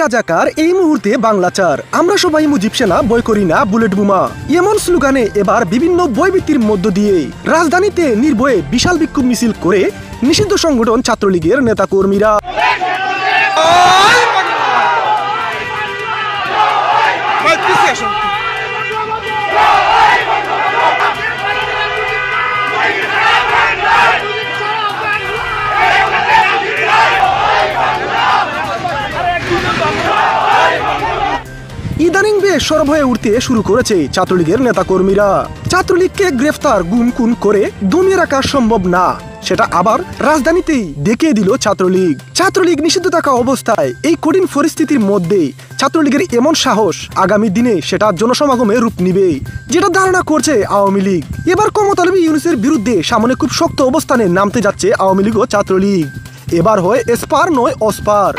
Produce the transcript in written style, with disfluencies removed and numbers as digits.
রাজাকার এই মুহূর্তে বাংলাচার, আমরা সবাই মুজিব সেনা, বয় করি না বুলেট বোমা, এমন স্লোগানে এবার বিভিন্ন বইভিত্তির মধ্য দিয়ে রাজধানীতে নির্ভয়ে বিশাল বিক্ষোভ মিছিল করে নিষিদ্ধ সংগঠন ছাত্রলীগের নেতাকর্মীরা। ইদানিং বেশ সরব হয়ে উঠতে শুরু করেছে ছাত্রলীগের নেতাকর্মীরা। ছাত্রলীগকে গ্রেফতার গুম খুন করে দমিয়ে রাখা সম্ভব না, সেটা আবার রাজধানীতেই দেখিয়ে দিল ছাত্রলীগ। ছাত্রলীগ নিষিদ্ধ থাকা অবস্থায় এই কঠিন পরিস্থিতির মধ্যে ছাত্রলীগের এমন সাহস আগামী দিনে সেটা জনসমাগমে রূপ নিবে, যেটা ধারণা করছে আওয়ামী লীগ। এবার ক্ষমতালোভী ইউনূসের বিরুদ্ধে সামনে খুব শক্ত অবস্থানে নামতে যাচ্ছে আওয়ামী লীগ ও ছাত্রলীগ। এবার হয় এসপার নয় অসপার।